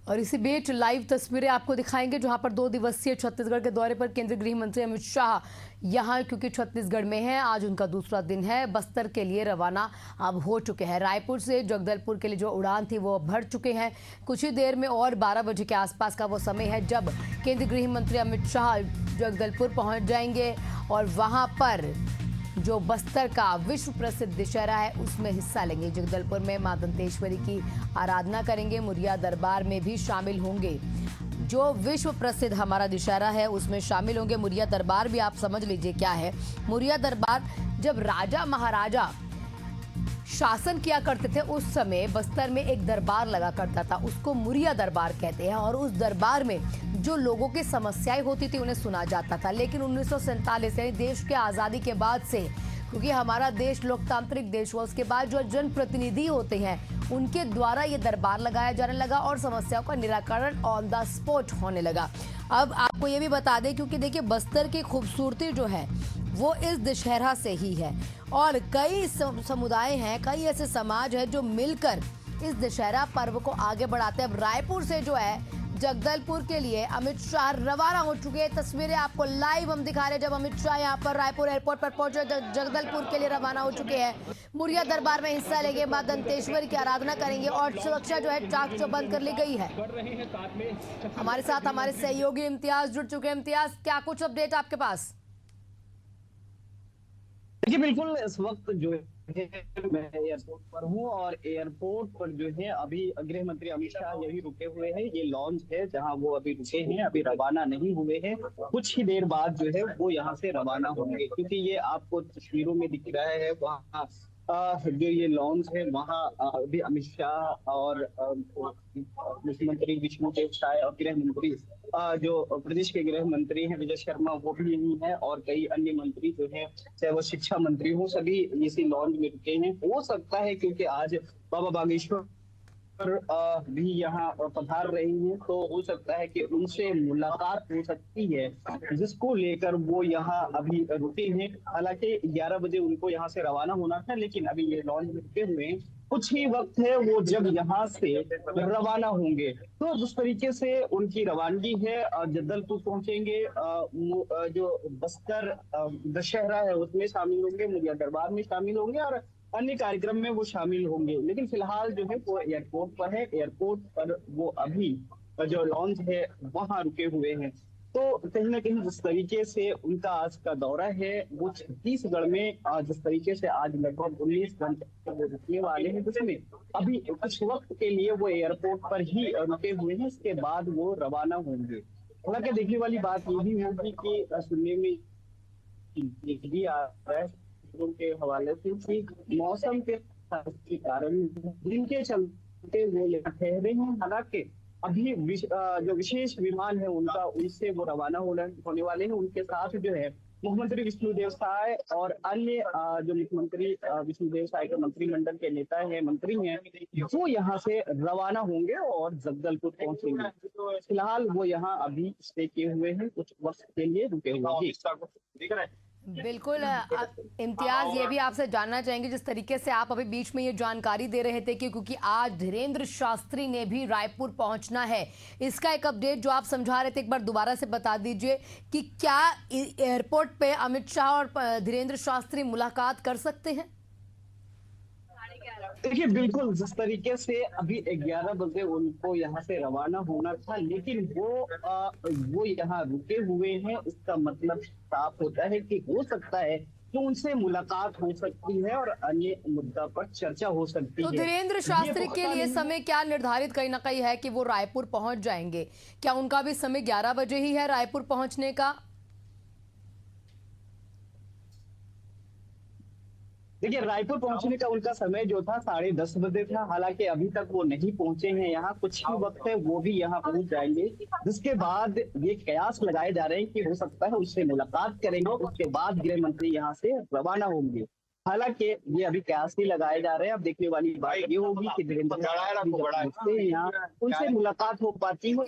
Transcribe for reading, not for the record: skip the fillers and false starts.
और इसी बीच लाइव तस्वीरें आपको दिखाएंगे जहां पर 2 दिवसीय छत्तीसगढ़ के दौरे पर केंद्रीय गृह मंत्री अमित शाह यहां क्योंकि छत्तीसगढ़ में हैं, आज उनका दूसरा दिन है। बस्तर के लिए रवाना अब हो चुके हैं। रायपुर से जगदलपुर के लिए जो उड़ान थी वो भर चुके हैं। कुछ ही देर में और 12 बजे के आसपास का वो समय है जब केंद्रीय गृह मंत्री अमित शाह जगदलपुर पहुंच जाएंगे और वहां पर जो बस्तर का विश्व प्रसिद्ध दशहरा है उसमें हिस्सा लेंगे। जगदलपुर में मां दंतेश्वरी की आराधना करेंगे। मुरिया दरबार में भी शामिल होंगे। जो विश्व प्रसिद्ध हमारा दशहरा है उसमें शामिल होंगे। मुरिया दरबार भी आप समझ लीजिए क्या है। मुरिया दरबार जब राजा महाराजा शासन किया करते थे उस समय बस्तर में एक दरबार लगा करता था, उसको मुरिया दरबार कहते हैं। और उस दरबार में जो लोगों की समस्याएं होती थी उन्हें सुना जाता था। लेकिन 1947 यानी देश के आज़ादी के बाद से, क्योंकि हमारा देश लोकतांत्रिक देश हुआ, उसके बाद जो जनप्रतिनिधि होते हैं उनके द्वारा ये दरबार लगाया जाने लगा और समस्याओं का निराकरण ऑन द स्पॉट होने लगा। अब आपको ये भी बता दें, क्योंकि देखिए बस्तर की खूबसूरती जो है वो इस दशहरा से ही है और कई समुदाय हैं, कई ऐसे समाज हैं जो मिलकर इस दशहरा पर्व को आगे बढ़ाते हैं। अब रायपुर से जो है जगदलपुर के लिए अमित शाह रवाना हो चुके हैं। तस्वीरें आपको लाइव हम दिखा रहे हैं जब अमित शाह यहाँ पर रायपुर एयरपोर्ट पर पहुंचे, जगदलपुर के लिए रवाना हो चुके हैं। मुरिया दरबार में हिस्सा लेंगे, मां दंतेश्वरी की आराधना करेंगे और सुरक्षा जो है चाक चौबंद कर ली गई है। हमारे साथ हमारे सहयोगी इम्तियाज जुड़ चुके हैं। इम्तियाज, क्या कुछ अपडेट आपके पास? जी बिल्कुल, इस वक्त जो है मैं एयरपोर्ट पर हूँ और एयरपोर्ट पर जो है अभी गृह मंत्री अमित शाह यही रुके हुए हैं। ये लॉन्च है जहां वो अभी रुके हैं, अभी रवाना नहीं हुए हैं। कुछ ही देर बाद जो है वो यहाँ से रवाना होंगे, क्योंकि ये आपको तस्वीरों में दिख रहा है वहाँ जो ये लॉन्च है वहाँ अभी अमित शाह और मुख्यमंत्री विष्णुदेव साय और गृह मंत्री जो प्रदेश के गृह मंत्री हैं विजय शर्मा वो भी यही है और कई अन्य मंत्री जो है चाहे वो शिक्षा मंत्री हो, सभी इसी लॉन्च में रुके हैं। हो सकता है क्योंकि आज बाबा बागेश्वर भी यहाँ पधार रही हैं, तो हो सकता है कि उनसे मुलाकात हो सकती है, जिसको लेकर वो यहाँ अभी रुके हैं। हालांकि 11 बजे उनको यहाँ से रवाना होना था, लेकिन अभी ये लॉन्च में रुके हुए हैं। कुछ ही वक्त है वो जब यहाँ से रवाना होंगे, तो जिस तरीके से उनकी रवानगी है, जगदलपुर पहुंचेंगे, जो बस्तर दशहरा है उसमें शामिल होंगे, मुरिया दरबार में शामिल होंगे और अन्य कार्यक्रम में वो शामिल होंगे। लेकिन फिलहाल जो है वो एयरपोर्ट पर है। एयरपोर्ट पर वो अभी जो लॉन्च है वहां रुके हुए हैं। तो कहीं ना कहीं जिस तरीके से उनका आज का दौरा है वो छत्तीसगढ़ में जिस तरीके से आज लगभग 19 घंटे वो रुकने वाले हैं, जिसमें अभी कुछ वक्त के लिए वो एयरपोर्ट पर ही रुके हुए हैं, इसके बाद वो रवाना होंगे। हालांकि देखने वाली बात ये भी होगी कि सुनने में ये भी आ रहा है के हवाले से कि मौसम के कारण दिन के चलते वो यहाँ ठहरे हैं। हालांकि अभी जो विशेष विमान है उनका उनसे वो रवाना होने वाले हैं। उनके साथ जो है मुख्यमंत्री विष्णुदेव साय और अन्य जो मुख्यमंत्री विष्णुदेव साय के मंत्रिमंडल के नेता हैं, मंत्री हैं, वो यहाँ से रवाना होंगे और जगदलपुर पहुंचेंगे। फिलहाल वो यहाँ अभी स्टे किए हुए हैं, कुछ वक्त के लिए रुके हुए हैं। बिल्कुल इम्तियाज, ये भी आपसे जानना चाहेंगे जिस तरीके से आप अभी बीच में ये जानकारी दे रहे थे कि क्योंकि आज धीरेन्द्र शास्त्री ने भी रायपुर पहुंचना है, इसका एक अपडेट जो आप समझा रहे थे एक बार दोबारा से बता दीजिए कि क्या एयरपोर्ट पे अमित शाह और धीरेन्द्र शास्त्री मुलाकात कर सकते हैं? देखिए बिल्कुल, जिस तरीके से अभी 11 बजे उनको यहाँ से रवाना होना था, लेकिन वो यहाँ रुके हुए हैं, उसका मतलब साफ होता है कि हो सकता है कि उनसे मुलाकात हो सकती है और अन्य मुद्दा पर चर्चा हो सकती है। तो धीरेन्द्र शास्त्री के लिए समय क्या निर्धारित कहीं ना कहीं है कि वो रायपुर पहुंच जाएंगे? क्या उनका भी समय 11 बजे ही है रायपुर पहुंचने का? देखिए, रायपुर पहुंचने का उनका समय जो था 10:30 बजे था। हालांकि अभी तक वो नहीं पहुंचे हैं यहाँ, कुछ ही वक्त है वो भी यहाँ पहुंच जाएंगे, जिसके बाद ये कयास लगाए जा रहे हैं कि हो सकता है उससे मुलाकात करेंगे, उसके बाद गृह मंत्री यहाँ से रवाना होंगे। हालांकि ये अभी कयास ही लगाए जा रहे हैं। अब देखने वाली बात ये होगी कि धीरेन्द्र यहाँ उनसे मुलाकात हो पाती है।